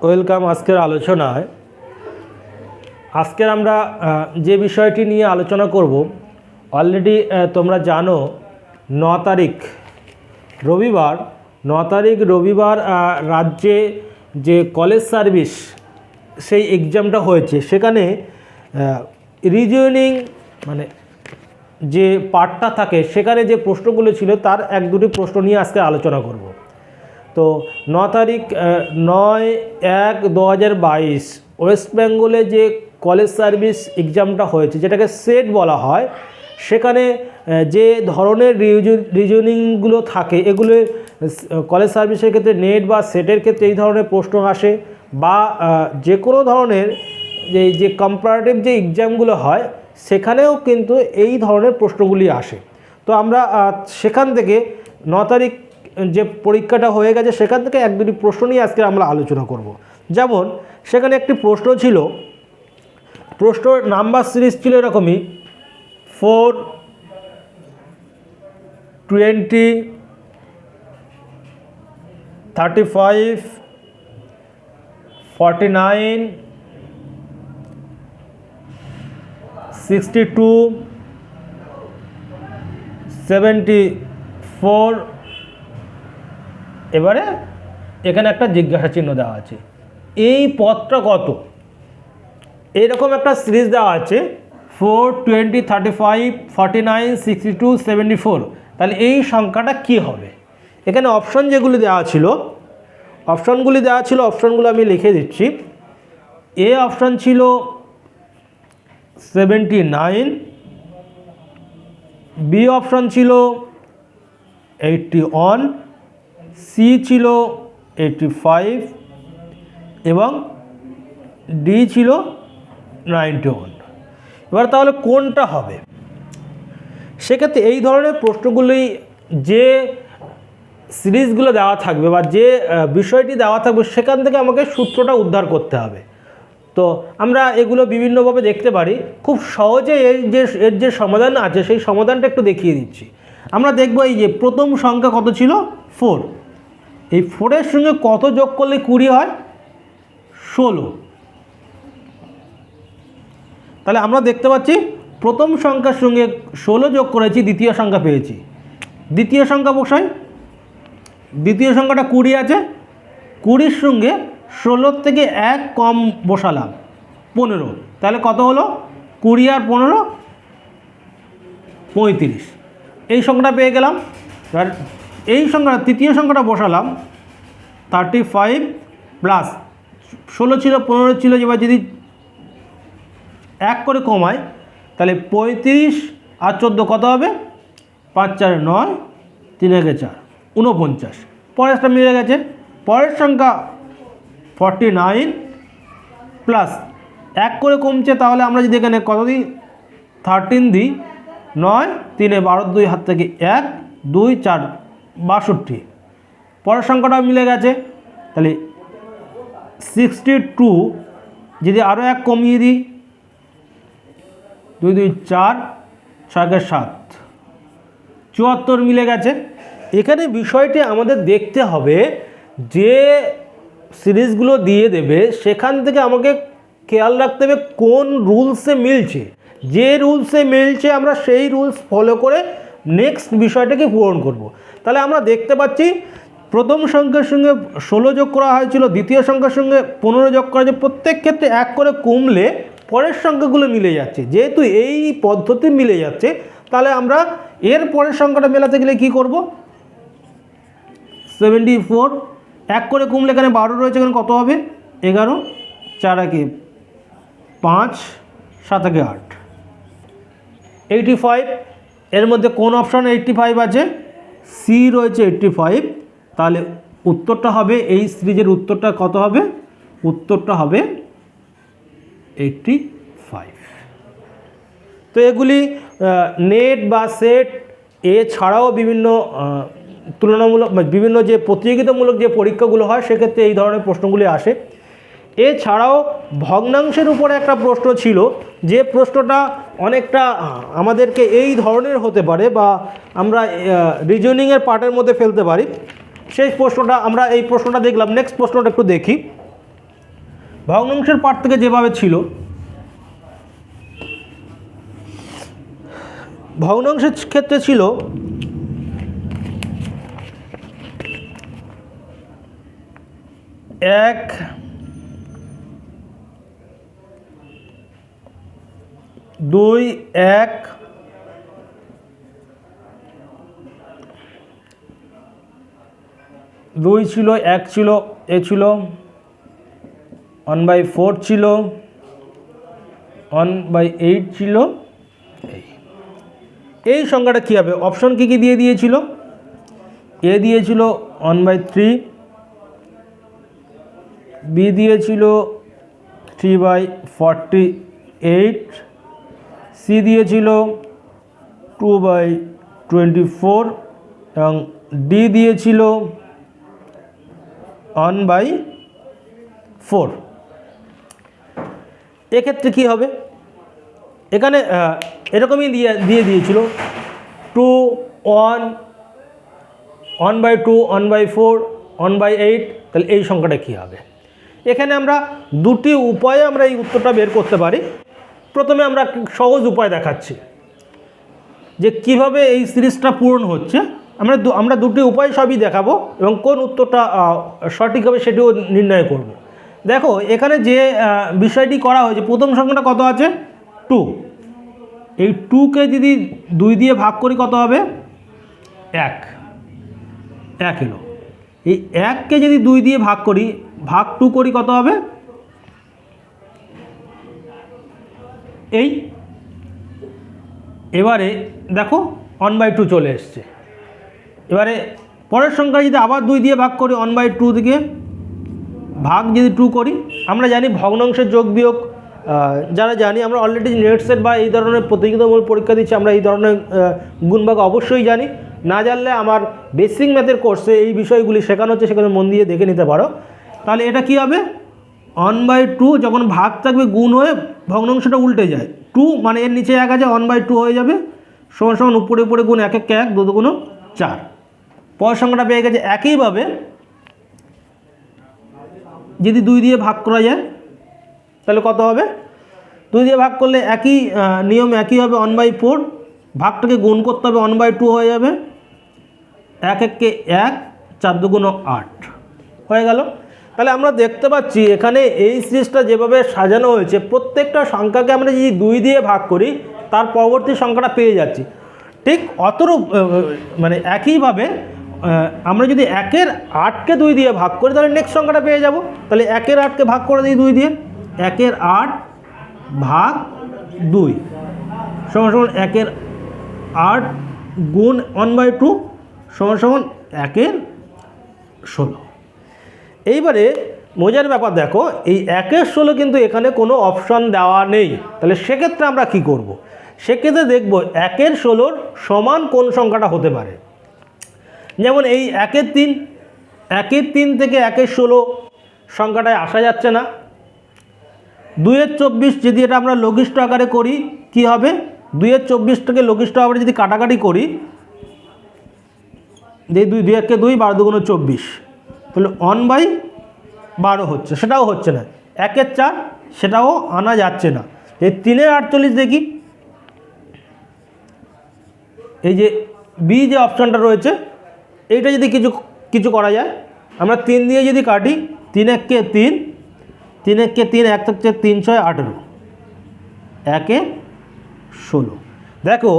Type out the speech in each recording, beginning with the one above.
Welcome আজকের আলোচনায়। আজকের আমরা যে বিষয়টি নিয়ে আলোচনা করব, অলরেডি তোমরা জানো 9 তারিখ রবিবার রাজ্যে যে কলেজ সার্ভিস সেই এক্সামটা হয়েছে, সেখানে রিজনিং মানে যে পার্টটা থাকে সেখানে যে প্রশ্নগুলো ছিল তার এক দুটি প্রশ্ন নিয়ে আজকে আলোচনা করব। তো 9 তারিখ 9/1/2022 ওয়েস্ট বেঙ্গলে যে কলেজ সার্ভিস এক্সামটা হয়েছে, যেটাকে সেট বলা হয়, সেখানে যে ধরনের রিজনিংগুলো থাকে এগুলো কলেজ সার্ভিসের ক্ষেত্রে নেট বা সেটের ক্ষেত্রে এই ধরনের প্রশ্ন আসে, বা যে কোনো ধরনের যে কম্পারেটিভ যে এক্সামগুলো হয় সেখানেও কিন্তু এই ধরনের প্রশ্নগুলি আসে। তো আমরা সেখান থেকে 9 তারিখ যে পরীক্ষাটা হয়ে গেছে সেখান থেকে এক দুটি প্রশ্ন নিয়ে আজকে আমরা আলোচনা করব। যেমন সেখানে একটি প্রশ্ন ছিল, প্রশ্নর নাম্বার সিরিজ ছিল এরকমই 4, 20, 35, 49, 62, 74। এবারে এখানে একটা জিজ্ঞাসা চিহ্ন দেওয়া আছে, এই পদটা কত? এইরকম একটা সিরিজ দেওয়া আছে 4, 20, 35, 49, 62, 74। তাহলে এই সংখ্যাটা কি হবে? এখানে অপশন যেগুলি দেওয়া ছিল, অপশনগুলো আমি লিখে দিচ্ছি। এ অপশন ছিল 79, বি অপশন ছিল 81, সি ছিল 85 এবং ডি ছিল 91। এবার তাহলে কোনটা হবে? সেক্ষেত্রে এই ধরনের প্রশ্নগুলি যে সিরিজগুলো দেওয়া থাকবে বা যে বিষয়টি দেওয়া থাকবে সেখান থেকে আমাকে সূত্রটা উদ্ধার করতে হবে। তো আমরা এগুলো বিভিন্নভাবে দেখতে পারি। খুব সহজে এর যে সমাধান আছে সেই সমাধানটা একটু দেখিয়ে দিচ্ছি। আমরা দেখব এই যে প্রথম সংখ্যা কত ছিল 4, এই 4-এর সঙ্গে কত যোগ করলে 20 হয়? 16। তাহলে আমরা দেখতে পাচ্ছি প্রথম সংখ্যার সঙ্গে 16 যোগ করেছি, দ্বিতীয় সংখ্যা পেয়েছি। দ্বিতীয় সংখ্যা বসাই, দ্বিতীয় সংখ্যাটা 20 আছে, 20-র সঙ্গে 16 থেকে 1 কম বসালাম 15। তাহলে কত হলো? 20 আর 15 35। এই সংখ্যাটা পেয়ে গেলাম। আর এই সংখ্যাটা তৃতীয় সংখ্যাটা বসালাম 35 প্লাস 16 ছিল 15 ছিল, এবার যদি 1 করে কমায় তাহলে 35 আর 14 কত হবে? 5 4 9, 3 1 4 49। পরেরটা মিলে গেছে। পরের সংখ্যা 49 প্লাস 1 করে কমছে, তাহলে আমরা যদি এখানে কত দিই 13 দিই, 9 3 12 2 হাত থেকে 1 2 4 62। পরের সংখ্যাটা মিলে গেছে। তাহলে 62 যদি আরও 1 কমিয়ে দিই, 2 2 4 6 7 74 মিলে গেছে। এখানে বিষয়টি আমাদের দেখতে হবে, যে সিরিজগুলো দিয়ে দেবে সেখান থেকে আমাকে খেয়াল রাখতে হবে কোন রুলসে মিলছে। যে রুলসে মিলছে আমরা সেই রুলস ফলো করে নেক্সট বিষয়টাকে পূরণ করব। তাহলে আমরা দেখতে পাচ্ছি প্রথম সংখ্যার সঙ্গে 16 যোগ করা হয়েছিল, দ্বিতীয় সংখ্যার সঙ্গে 15 যোগ করা হয়েছে। প্রত্যেক ক্ষেত্রে 1 করে কমলে পরের সংখ্যাগুলো মিলে যাচ্ছে। যেহেতু এই পদ্ধতি মিলে যাচ্ছে, তাহলে আমরা এর পরের সংখ্যাটা মেলাতে গেলে কি করব? 74 1 করে কমলে এখানে 12 রয়েছে, এখানে কত হবে? 11 4 1 5 7 1 8 85। এর মধ্যে কোন অপশান 85 আছে? সি রয়েছে 85। তাহলে উত্তরটা হবে, এই সিরিজের উত্তরটা কত হবে? উত্তরটা হবে 85। তো এগুলি নেট বা সেট এছাড়াও বিভিন্ন তুলনামূলক বিভিন্ন যে প্রতিযোগিতামূলক যে পরীক্ষাগুলো হয় সেক্ষেত্রে এই ধরনের প্রশ্নগুলি আসে। এছাড়াও ভগ্নাংশের উপরে একটা প্রশ্ন ছিল, যে প্রশ্নটা অনেকটা আমাদেরকে এই ধরনের হতে পারে বা আমরা রিজনিংয়ের পার্টের মধ্যে ফেলতে পারি। সেই প্রশ্নটা আমরা এই প্রশ্নটা দেখলাম। নেক্সট প্রশ্নটা একটু দেখি। ভগ্নাংশের পার্ট থেকে যেভাবে ছিল, ভগ্নাংশের ক্ষেত্রে ছিল এক, দুই, এক, দুই ছিল, এক ছিল, এ ছিল 1/4 ছিল, 1/8 ছিল। এই সংখ্যাটা কী হবে? অপশন কী কী দিয়ে দিয়েছিল? এ দিয়েছিল 1/3, বি দিয়েছিল 3/48, সি দিয়েছিল 2/24 এবং ডি দিয়েছিল 1/4। এক্ষেত্রে কী হবে? এখানে এরকমই দিয়ে দিয়েছিল 2, 1, 1/2, 1/4, 1/8। তাহলে এই সংখ্যাটা কী হবে? এখানে আমরা দুটি উপায়ে আমরা এই উত্তরটা বের করতে পারি। প্রথমে আমরা সহজ উপায় দেখাচ্ছি যে কিভাবে এই সিরিজটা পূরণ হচ্ছে। আমরা দুটি উপায় সবই দেখাবো এবং কোন উত্তরটা সঠিক হবে সেটিও নির্ণয় করব। দেখো এখানে যে বিষয়টি করা হয়েছে, প্রথম সংখ্যাটা কত আছে? 2। এই 2কে যদি 2 দিয়ে ভাগ করি কত হবে? 1 এলো। এই 1কে যদি 2 দিয়ে ভাগ করি, ভাগ 2 করি কত হবে? এই এবারে দেখো 1/2 চলে এসছে। এবারে পরের সংখ্যা যদি আবার 2 দিয়ে ভাগ করি, 1/2 দিকে ভাগ যদি 2 করি, আমরা জানি ভগ্নাংশের যোগ বিয়োগ যারা জানি, আমরা অলরেডি নেট সেট বা এই ধরনের প্রতিযোগিতামূলক পরীক্ষা দিচ্ছি, আমরা এই ধরনের গুণভাগ অবশ্যই জানি। না জানলে আমার বেসিক ম্যাথের কোর্সে এই বিষয়গুলি শেখানো হচ্ছে, সেখানে মন দিয়ে দেখে নিতে পারো। তাহলে এটা কি হবে? 1/2 যখন ভাগ থাকবে গুণ হয়ে ভগ্নাংশটা উল্টে যায়। 2 মানে এর নিচে 1 আছে, 1/2 হয়ে যাবে, সমান সমান উপরে উপরে গুণ 1 1 1, 2 2 4। পরের সংখ্যাটা পেয়ে গেছে। একইভাবে যদি 2 দিয়ে ভাগ করা যায় তাহলে কত হবে? 2 দিয়ে ভাগ করলে একই নিয়ম একই হবে, 1/4। ভাগটাকে গুণ করতে হবে, 1/2 হয়ে যাবে, 1 1 1, 4 2 8 হয়ে গেল। তাহলে আমরা দেখতে পাচ্ছি এখানে এই সিরিজটা যেভাবে সাজানো হয়েছে, প্রত্যেকটা সংখ্যাকে আমরা যদি 2 দিয়ে ভাগ করি তার পরবর্তী সংখ্যাটা পেয়ে যাচ্ছি। ঠিক অতরূপ মানে একইভাবে আমরা যদি 1 এর 8কে 2 দিয়ে ভাগ করি তাহলে নেক্সট সংখ্যাটা পেয়ে যাব। তাহলে 1 এর 8কে ভাগ করে দিই 2 দিয়ে, 1 এর 8 ভাগ 2 সমান সমান 1 এর 8 গুণ 1/2 সমান সমান 1 এর 16। এইবারে মজার ব্যাপার দেখো, এই 1 এর 16 কিন্তু এখানে কোনো অপশান দেওয়া নেই। তাহলে সেক্ষেত্রে আমরা কি করব? সেক্ষেত্রে দেখব 1 এর 16 সমান কোন সংখ্যাটা হতে পারে। যেমন এই 1 এর 3, 1 এর 3 থেকে 1 এর 16 সংখ্যাটায় আসা যাচ্ছে না। 2 এর 24 যদি এটা আমরা লঘিষ্ঠ আকারে করি কি হবে? 2 এর 24টাকে লঘিষ্ঠ আকারে যদি কাটাকাটি করি, 2 2 1 2, 12 2 24, তাহলে 1/12 হচ্ছে, সেটাও হচ্ছে না। 1 এর 4 সেটাও আনা যাচ্ছে না। এই 3 এর 48 দেখি, এই যে বি যে অপশানটা রয়েছে এইটা যদি কিছু করা যায়, আমরা 3 দিয়ে যদি কাটি, 3 1 3, 3 1 3, 1 থাকছে 3 6 18, 1 এ 16। দেখো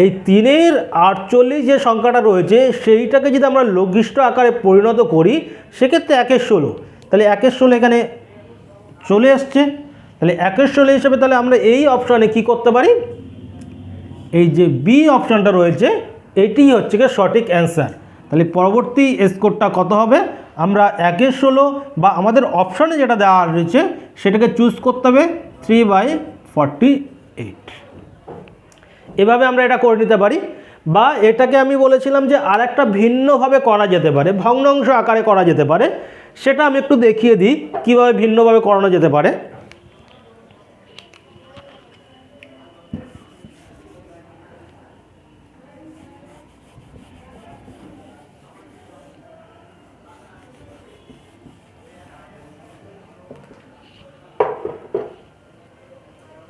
এই 3 এর 48 যে সংখ্যাটা রয়েছে সেইটাকে যদি আমরা লঘিষ্ঠ আকারে পরিণত করি সেক্ষেত্রে 1 এর 16, তাহলে 1 এর 16 এখানে চলে আসছে। তাহলে 1 এর 16 হিসেবে তাহলে আমরা এই অপশানে কি করতে পারি? এই যে বি অপশানটা রয়েছে এটি হচ্ছে কি সঠিক অ্যান্সার। তাহলে পরবর্তী স্কোরটা কত হবে? আমরা 1 এর 16 বা আমাদের অপশানে যেটা দেওয়া রয়েছে সেটাকে চুজ করতে হবে 3/48। এভাবে আমরা এটা করে নিতে পারি। বা এটাকে আমি বলেছিলাম যে আরেকটা ভিন্নভাবে করা যেতে পারে, ভগ্নাংশ আকারে করা যেতে পারে। সেটা আমি একটু দেখিয়ে দিই কীভাবে ভিন্নভাবে করানো যেতে পারে।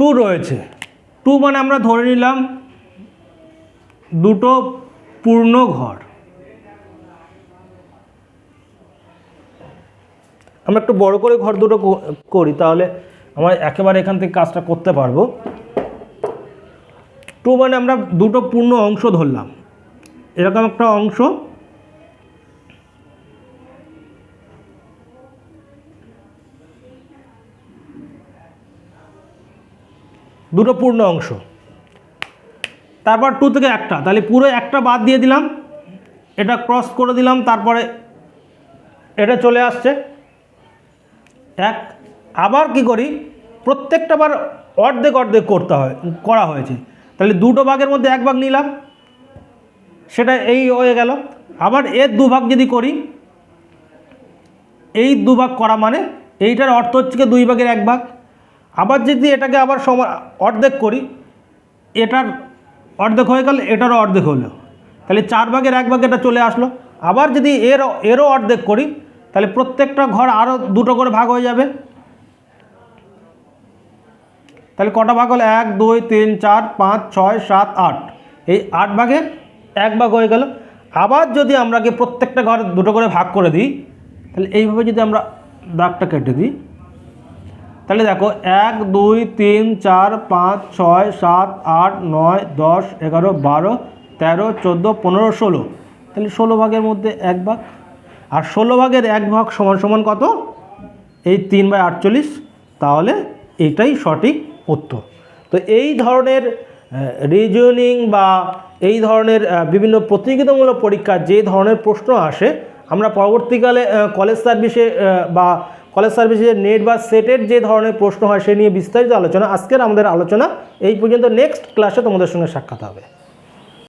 2 রয়েছে, 2 মানে আমরা ধরে নিলাম দুটো পূর্ণ ঘর। আমরা একটু বড় করে ঘর দুটো করি, তাহলে আমরা একেবারে এখান থেকে কাজটা করতে পারবো। 2 মানে আমরা দুটো পূর্ণ অংশ ধরলাম, এরকম একটা অংশ, দুটো পূর্ণ অংশ, তারপর 2 থেকে একটা, তাহলে পুরো একটা বাদ দিয়ে দিলাম, এটা ক্রস করে দিলাম, তারপরে এটা চলে আসছে 1। আবার কি করি, প্রত্যেকটা বার অর্ধেক অর্ধেক করা হয়েছে, তাহলে দুটো ভাগের মধ্যে 1 ভাগ নিলাম, সেটা এই হয়ে গেল। আবার এর 2 ভাগ যদি করি, এই 2 ভাগ করা মানে এইটার অর্থ হচ্ছে 2 ভাগের 1 ভাগ। আবার যদি এটাকে আবার অর্ধেক করি, এটার অর্ধেক হয়ে গেল, এটারও অর্ধেক হলো, তাহলে 4 ভাগের 1 ভাগ এটা চলে আসলো। আবার যদি এরও অর্ধেক করি, তাহলে প্রত্যেকটা ঘর আরও দুটো করে ভাগ হয়ে যাবে। তাহলে কটা ভাগ হলো, 1 2 3 4 5 6 7 8, এই 8 ভাগে 1 ভাগ হয়ে গেল। আবার যদি আমরা প্রত্যেকটা ঘর দুটো করে ভাগ করে দিই, তাহলে এইভাবে যদি আমরা দাগটা কেটে দিই, তাহলে দেখো 1 2 3 4 5 6 7 8 9 10 11 12 13 14 15 16, তাহলে 16 ভাগের মধ্যে 1 ভাগ, আর 16 ভাগের 1 ভাগ সমান সমান কত, এই 3/48। তাহলে এটাই সঠিক উত্তর। তো এই ধরনের রিজনিং বা এই ধরনের বিভিন্ন প্রতিযোগিতামূলক পরীক্ষা যে ধরনের প্রশ্ন আসে, আমরা পরবর্তীকালে কলেজ সার্ভিসে বা কলেজ সার্ভিসের নেট বা সেটের যে ধরনের প্রশ্ন হয় সে নিয়ে বিস্তারিত আলোচনা। আজকের আমাদের আলোচনা এই পর্যন্ত, নেক্সট ক্লাসে তোমাদের সঙ্গে সাক্ষাৎ হবে।